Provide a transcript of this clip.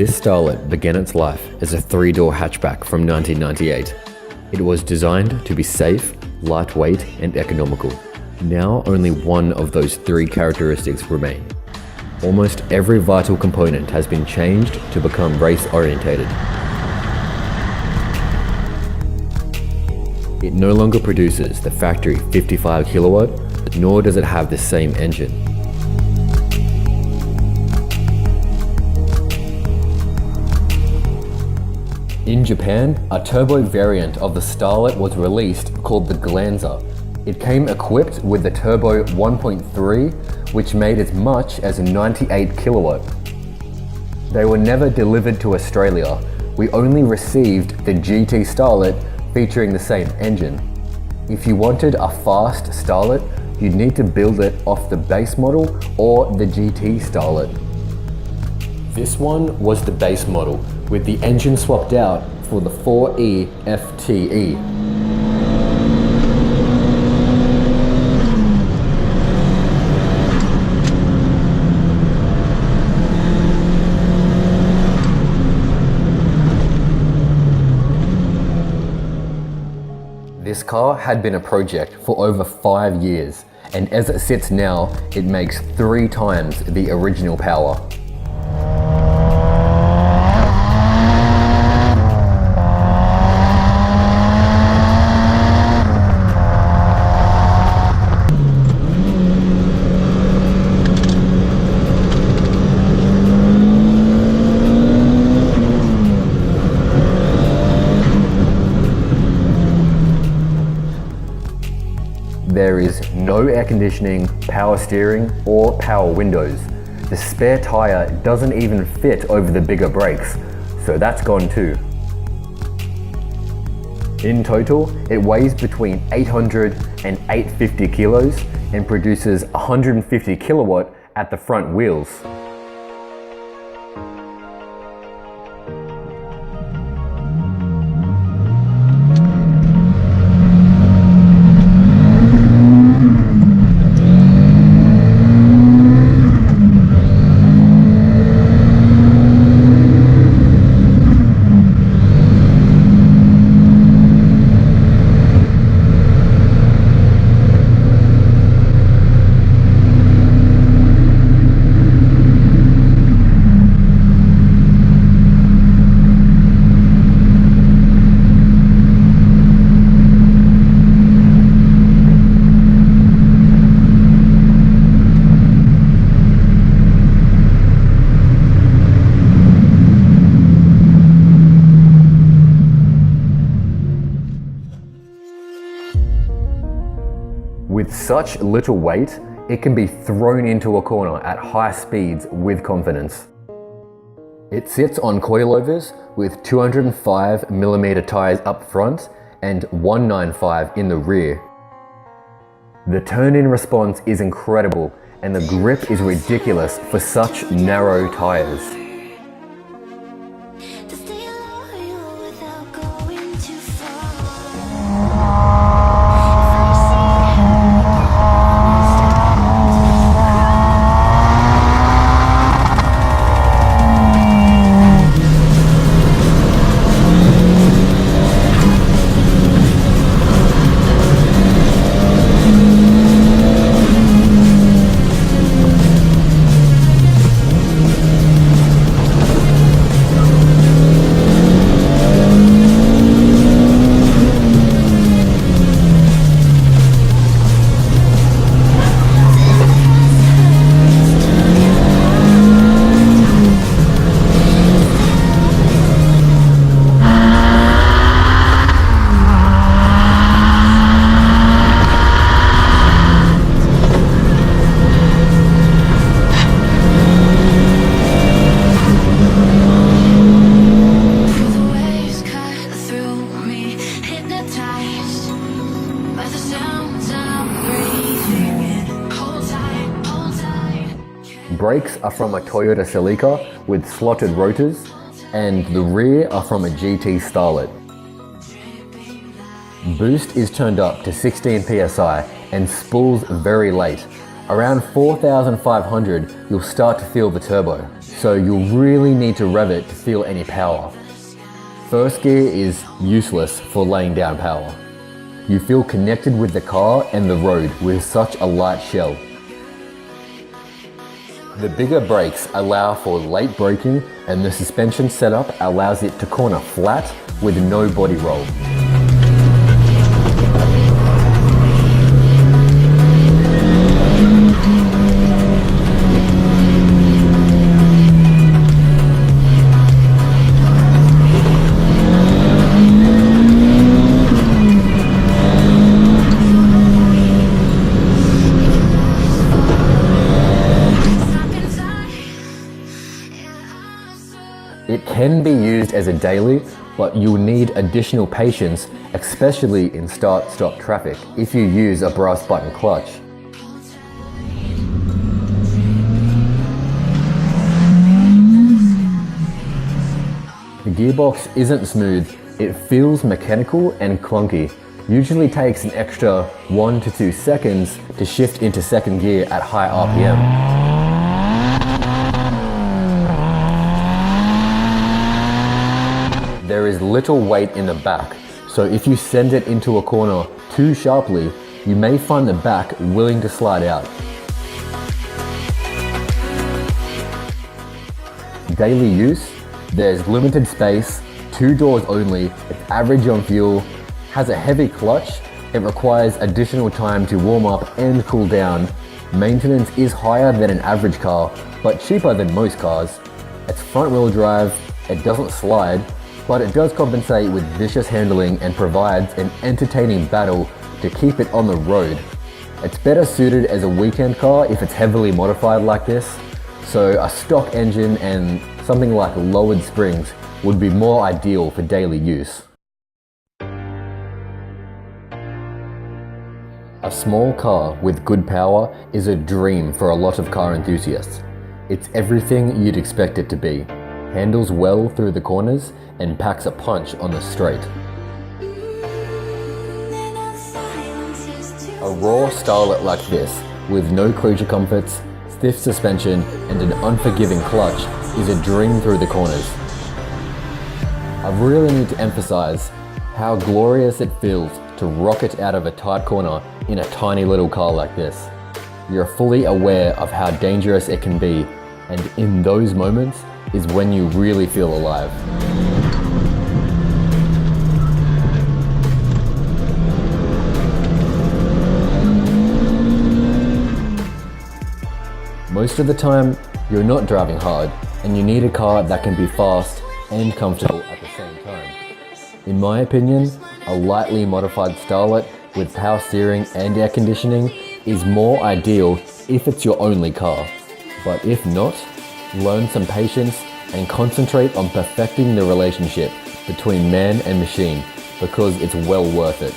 This Starlet began its life as a 3-door hatchback from 1998. It was designed to be safe, lightweight, and economical. Now only one of those 3 characteristics remain. Almost every vital component has been changed to become race-orientated. It no longer produces the factory 55 kilowatt, nor does it have the same engine. In Japan, a turbo variant of the Starlet was released called the Glanza. It came equipped with the turbo 1.3, which made as much as 98 kilowatt. They were never delivered to Australia. We only received the GT Starlet featuring the same engine. If you wanted a fast Starlet, you'd need to build it off the base model or the GT Starlet. This one was the base model, with the engine swapped out for the 4E FTE. This car had been a project for over 5 years, and as it sits now, it makes 3 times the original power. There is no air conditioning, power steering, or power windows. The spare tyre doesn't even fit over the bigger brakes, so that's gone too. In total, it weighs between 800 and 850 kilos and produces 150 kilowatt at the front wheels. With such little weight, it can be thrown into a corner at high speeds with confidence. It sits on coilovers with 205mm tyres up front and 195 in the rear. The turn-in response is incredible and the grip is ridiculous for such narrow tyres. Brakes are from a Toyota Celica with slotted rotors, and the rear are from a GT Starlet. Boost is turned up to 16 psi and spools very late. Around 4,500, you'll start to feel the turbo. so you'll really need to rev it to feel any power. First gear is useless for laying down power. You feel connected with the car and the road with such a light shell. The bigger brakes allow for late braking, and the suspension setup allows it to corner flat with no body roll. It can be used as a daily, but you'll need additional patience, especially in start-stop traffic, if you use a brass button clutch. The gearbox isn't smooth, it feels mechanical and clunky. Usually takes an extra 1 to 2 seconds to shift into second gear at high RPM. There is little weight in the back, so if you send it into a corner too sharply, you may find the back willing to slide out. Daily use, there's limited space, 2 doors only, it's average on fuel, has a heavy clutch, it requires additional time to warm up and cool down. Maintenance is higher than an average car, but cheaper than most cars. It's front wheel drive, it doesn't slide, but it does compensate with vicious handling and provides an entertaining battle to keep it on the road. It's better suited as a weekend car if it's heavily modified like this, so a stock engine and something like lowered springs would be more ideal for daily use. A small car with good power is a dream for a lot of car enthusiasts. It's everything you'd expect it to be. Handles well through the corners and packs a punch on the straight. A raw Starlet like this, with no creature comforts, stiff suspension and an unforgiving clutch, is a dream through the corners. I really need to emphasize how glorious it feels to rocket out of a tight corner in a tiny little car like this. You're fully aware of how dangerous it can be, and in those moments is when you really feel alive. Most of the time, you're not driving hard, and you need a car that can be fast and comfortable at the same time. In my opinion, a lightly modified Starlet with power steering and air conditioning is more ideal if it's your only car. But if not, learn some patience and concentrate on perfecting the relationship between man and machine, because it's well worth it.